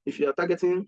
If you are targeting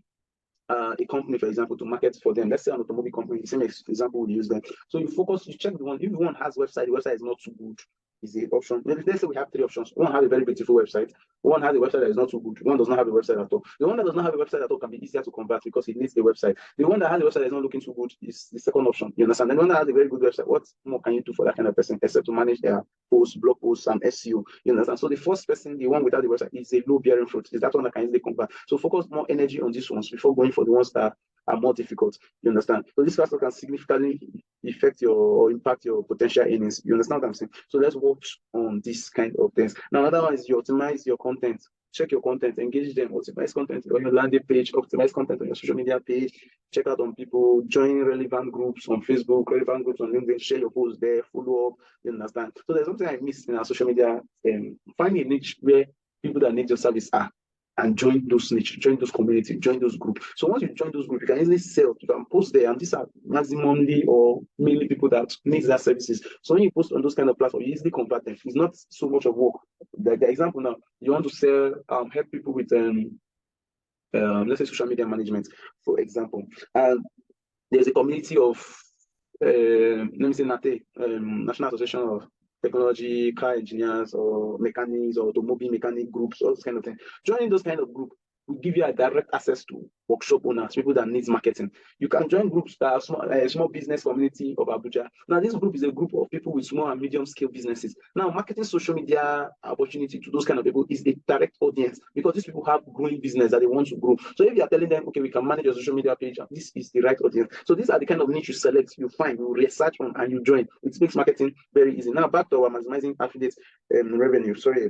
a company, for example, to market for them, let's say an automobile company, the same example we use them. So you focus, you check the one. If one has website, the website is not too good, is the option. Let's say we have three options. One has a very beautiful website. One has a website that is not too good. One does not have a website at all. The one that does not have a website at all can be easier to convert because it needs a website. The one that has a website that is not looking too good is the second option. You understand? And the one that has a very good website, what more can you do for that kind of person except to manage their posts, blog posts, and SEO? You understand? So the first person, the one without the website, is a low bearing fruit. Is that one that can easily convert? So focus more energy on these ones before going for the ones that are more difficult. You understand? So this factor can significantly affect your or impact your potential earnings. You understand what I'm saying? So let's work on this kind of things. Now, another one is you optimize your content. Check your content, engage them, optimize content on your landing page, optimize content on your social media page, check out on people, join relevant groups on Facebook, relevant groups on LinkedIn, share your posts there, follow up. You understand? So there's something I missed in our social media. Find a niche where people that need your service are, and join those niche, join those community, join those groups. So once you join those groups, you can easily sell, you can post there, and these are maximally or mainly people that need their services. So when you post on those kind of platforms, you easily convert them. It's not so much of work. The example now, you want to sell, help people with let's say social media management, for example, and there's a community of let me say NATE, National Association of Technology, car engineers or mechanics or automobile mechanic groups, all those kind of things. Joining those kind of groups will give you a direct access to workshop owners, people that needs marketing. You can join groups that are small business community of Abuja. Now, this group is a group of people with small and medium scale businesses. Now, marketing social media opportunity to those kind of people is a direct audience because these people have growing business that they want to grow. So if you are telling them, okay, we can manage your social media page, this is the right audience. So these are the kind of niche you select, you find, you research on, and you join. It makes marketing very easy. Now, back to our maximizing affiliate revenue. Sorry,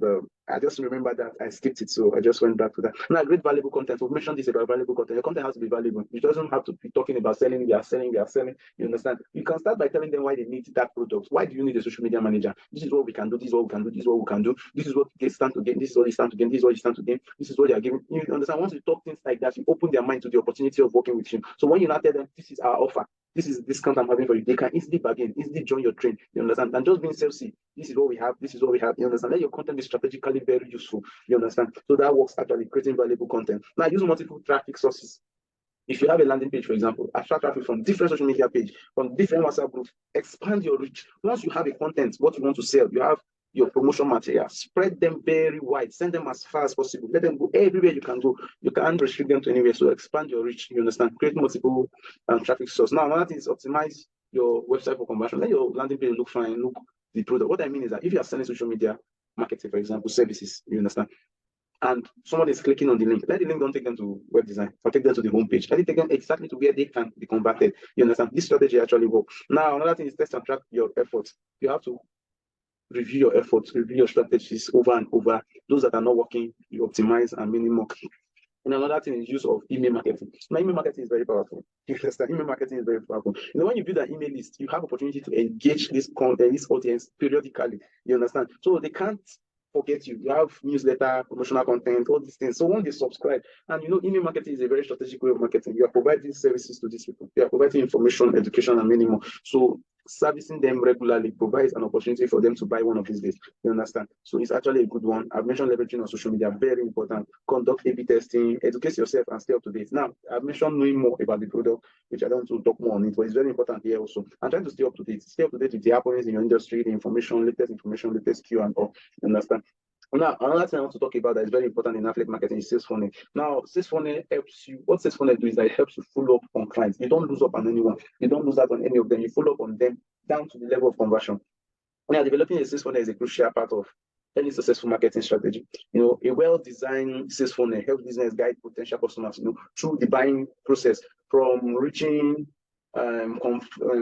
I just remember that I skipped it, so I just went back to that. Now, great valuable content. We've mentioned this about valuable content. Your content has to be valuable. It doesn't have to be talking about selling, we are selling. You understand? You can start by telling them why they need that product. Why do you need a social media manager? This is what we can do. This is what we can do. This is what we can do. This is what they stand to gain. This is what they stand to gain. This is what you stand to gain. This is what they are giving. You understand? Once you talk things like that, you open their mind to the opportunity of working with you. So when you now tell them, this is our offer, this is the discount I'm having for you, they can easily bargain, easily join your train. You understand? And just being salesy, this is what we have, this is what we have. You understand? Let your content be strategically very useful. You understand? So that works actually, creating valuable content. Now, use multiple traffic sources. If you have a landing page, for example, attract traffic from different social media pages, from different WhatsApp groups, expand your reach. Once you have a content, what you want to sell, you have your promotion material, spread them very wide, send them as far as possible, let them go everywhere you can go. You can't restrict them to anywhere, so expand your reach. You understand? Create multiple traffic sources. Now, another thing is optimize your website for conversion. Let your landing page look fine, look the product. What I mean is that if you are selling social media marketing, for example, services, you understand, and someone is clicking on the link, let the link don't take them to web design or take them to the homepage. Let it take them exactly to where they can be converted. You understand? This strategy actually works. Now, another thing is test and track your efforts. You have to review your efforts, review your strategies over and over. Those that are not working, you optimize and minimum. And another thing is use of email marketing. Now, email marketing is very powerful. You understand? Email marketing is very powerful. You know, when you build an email list, you have opportunity to engage this audience periodically. You understand? So they can't forget you. You have newsletter, promotional content, all these things. So when they subscribe, and you know, email marketing is a very strategic way of marketing. You are providing services to these people. You are providing information, education, and many more. So servicing them regularly provides an opportunity for them to buy one of these days. You understand? So it's actually a good one. I've mentioned leveraging on social media, very important. Conduct A/B testing, educate yourself, and stay up to date. Now, I've mentioned knowing more about the product, which I don't want to talk more on it, but it's very important here also. And trying to stay up to date. Stay up to date with the happenings in your industry, the information, latest Q and all. You understand? Now, another thing I want to talk about that is very important in affiliate marketing is sales funnel. Now, sales funnel helps you. What sales funnel do is that it helps you follow up on clients. You don't lose up on anyone. You don't lose out on any of them. You follow up on them down to the level of conversion. Now, developing a sales funnel is a crucial part of any successful marketing strategy. You know, a well-designed sales funnel helps business guide potential customers, you know, through the buying process, from reaching,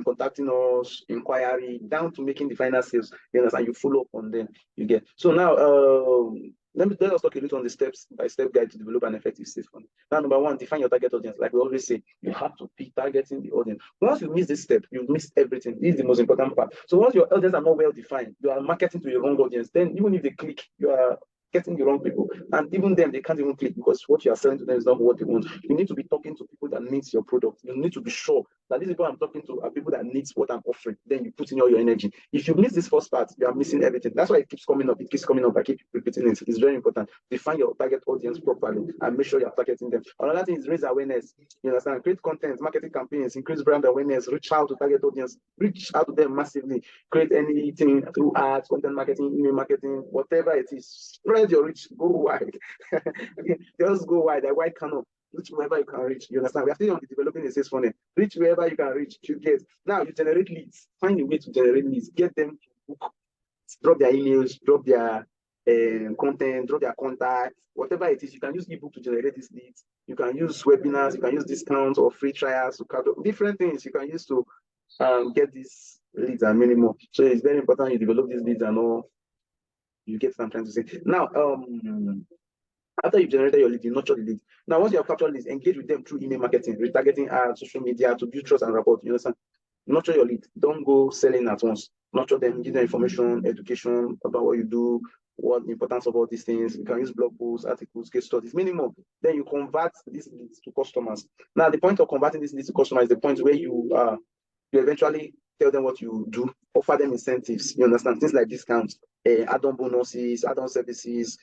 contacting us, inquiry, down to making the final sales. You understand? You follow up on them. You get. So now, let us talk a little on the step-by-step guide to develop an effective sales funnel. Now, number one, define your target audience. Like we always say, you have to be targeting the audience. Once you miss this step, you miss everything. This is the most important part. So once your audience are not well defined, you are marketing to your wrong audience. Then even if they click, you are getting the wrong people. And even them, they can't even click because what you are selling to them is not what they want. You need to be talking to people that needs your product. You need to be sure that these people I'm talking to are people that needs what I'm offering. Then you put in all your energy. If you miss this first part, you are missing everything. That's why it keeps coming up. It keeps coming up. I keep repeating it. It's very important. Define your target audience properly and make sure you're targeting them. Another thing is raise awareness. You understand? Create content, marketing campaigns, increase brand awareness, reach out to target audience, reach out to them massively. Create anything through ads, content marketing, email marketing, whatever it is. Spread your reach. Go wide. Okay, just go wide. A wide cannot. Reach wherever you can reach. You understand? We are still on the developing a sales funnel. Reach wherever you can reach. You get. Now you generate leads. Find a way to generate leads. Get them to book. Drop their emails. Drop their content. Drop their contact. Whatever it is, you can use ebook to generate these leads. You can use webinars. You can use discounts or free trials to cut different things you can use to get these leads and many more. So it's very important you develop these leads and all. You get what I'm trying to say. Now, after you've generated your lead, you nurture the lead. Now, once you have captured leads, engage with them through email marketing, retargeting ads, social media to build trust and rapport. You understand? Nurture your lead. Don't go selling at once. Nurture them, give them information, education about what you do, what the importance of all these things. You can use blog posts, articles, case studies, many more. Then you convert these leads to customers. Now, the point of converting these leads to customers is the point where you eventually tell them what you do, offer them incentives. You understand? Things like discounts, add-on bonuses, add-on services,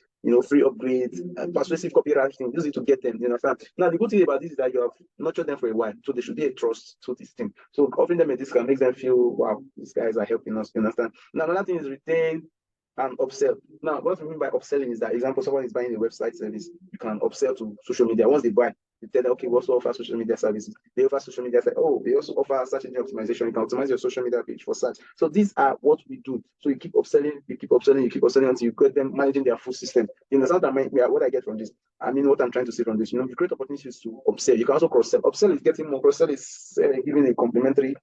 free upgrades, persuasive copywriting. Use it to get them. You understand? Now, the good thing about this is that you have nurtured them for a while, so there should be a trust to this thing. So offering them a discount makes them feel, wow, these guys are helping us. You understand? Now, another thing is retain and upsell. Now, what we mean by upselling is that, example, someone is buying a website service, you can upsell to social media. Once they buy, you tell them, okay, we also offer social media services. They offer social media. They also offer search engine optimization. You can optimize your social media page for search. So these are what we do. So you keep upselling, you keep upselling, you keep upselling until you get them managing their full system. You understand what I get from this? I mean, what I'm trying to say from this, you create opportunities to upsell. You can also cross-sell. Upsell is getting more. Cross-sell is giving a complementary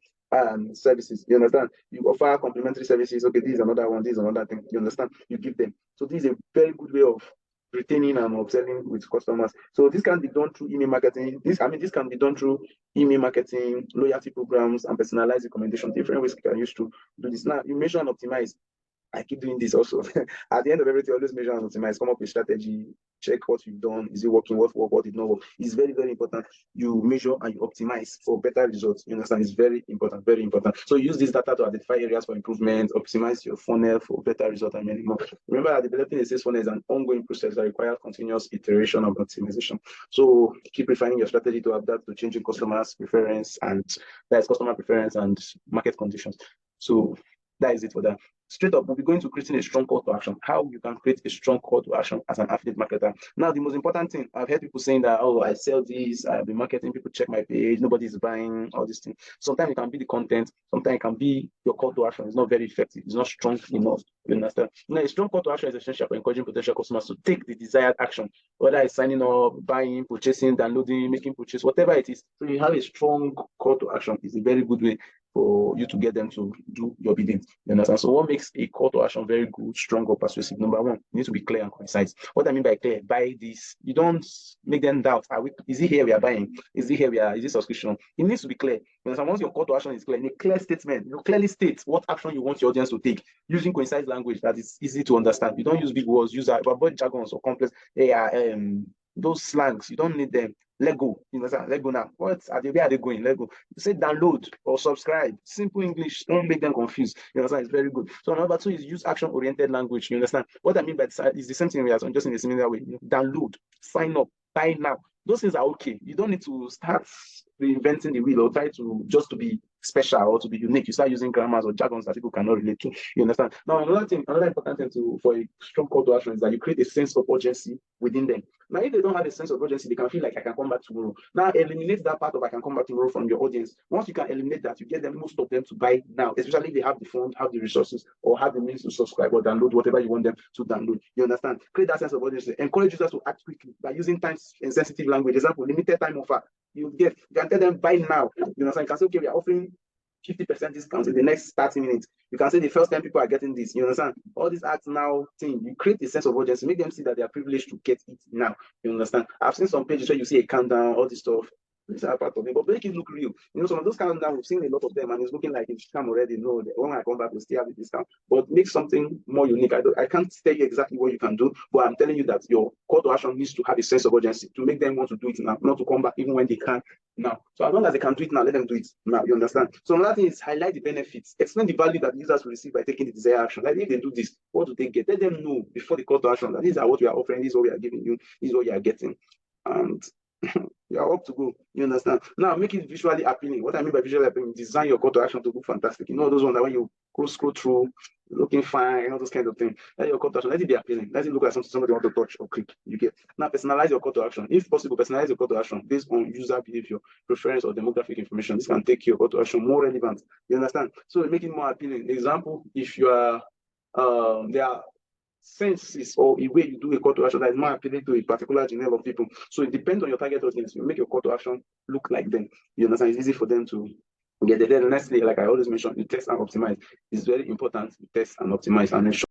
services. You understand? You offer complementary services. Okay, this is another one, this is another thing. You understand? You give them. So this is a very good way of retaining and upselling with customers. So this can be done through email marketing. This can be done through email marketing, loyalty programs, and personalized recommendations. Different ways you can use to do this. Now, you measure and optimize. I keep doing this also. At the end of everything, always measure and optimize. Come up with strategy. Check what you've done. Is it working? What did not work? It's very, very important. You measure and you optimize for better results. You understand? It's very important, very important. So use this data to identify areas for improvement, optimize your funnel for better results and many more. Remember that developing a sales funnel is an ongoing process that requires continuous iteration of optimization. So keep refining your strategy to adapt to changing customers' preference and customer preference and market conditions. So that is it for that. Straight up, we'll be going to creating a strong call to action. How you can create a strong call to action as an affiliate marketer. Now, the most important thing, I've heard people saying that, oh, I sell this, I've been marketing, people check my page, nobody's buying, all these things. Sometimes it can be the content, sometimes it can be your call to action. It's not very effective, it's not strong enough. You understand? Now, a strong call to action is essential for encouraging potential customers to take the desired action, whether it's signing up, buying, purchasing, downloading, making purchase, whatever it is. So you have a strong call to action. It's a very good way for you to get them to do your bidding. You understand? So what makes a call to action very good, strong, or persuasive? Number one, you need to be clear and concise. What I mean by clear, buy this. You don't make them doubt. Is it here we are buying? Is it subscription? It needs to be clear. You understand? Once your call to action is clear, in a clear statement, you clearly state what action you want your audience to take, using concise language that is easy to understand. You don't use big words, avoid jargons or complex those slangs. You don't need them. Lego, you know, Lego now. Where are they going? Lego. You say download or subscribe. Simple English. Don't make them confused. You understand? It's very good. So number two is use action-oriented language. You understand? What I mean by this is the same thing we are just in a similar way. Download, sign up, buy now. Those things are okay. You don't need to start reinventing the wheel or try to just to be special or to be unique. You start using grammars or jargons that people cannot relate to. You understand? Now, another important thing for a strong call to action is that you create a sense of urgency within them. Now, if they don't have a sense of urgency, they can feel like I can come back tomorrow. Now, eliminate that part of I can come back tomorrow from your audience. Once you can eliminate that, you get most of them to buy now, especially if they have the funds, have the resources, or have the means to subscribe or download whatever you want them to download. You understand? Create that sense of urgency. Encourage users to act quickly by using time-sensitive language. Example, limited time offer. You can tell them buy now. You understand? You can say, okay, we are offering 50% discount in the next 30 minutes. You can say the first 10 people are getting this. You understand? All these act now thing, you create a sense of urgency, make them see that they are privileged to get it now. You understand? I've seen some pages where you see a countdown, all this stuff. These are part of it, but make it look real. You know, some of those countdowns, we've seen a lot of them, and it's looking like it's scam already. No, when I come back, we'll still have a discount. But make something more unique. I can't tell you exactly what you can do, but I'm telling you that your call to action needs to have a sense of urgency to make them want to do it now, not to come back even when they can now. So as long as they can do it now, let them do it now. You understand? So another thing is highlight the benefits, explain the value that users will receive by taking the desired action. Like if they do this, what do they get? Let them know before the call to action that these are what we are offering, this is what we are giving you, this is what you are getting. And you are up to go. You understand? Now make it visually appealing. What I mean by visually appealing, design your call to action to look fantastic. You know those ones that when you scroll through, looking fine, all those kind of things. Let your call to action, let it be appealing. Let it look like something somebody want to touch or click. You get. Now personalize your call to action. If possible, personalize your call to action based on user behavior, preference, or demographic information. This can take your call to action more relevant. You understand? So make it more appealing. Example, if you are there are senses or a way you do a call to action that is more appealing to a particular genre of people. So it depends on your target audience. You make your call to action look like them. You understand? It's easy for them to get there. Then the next day, like I always mention, you test and optimize. It's very important to test and optimize and make sure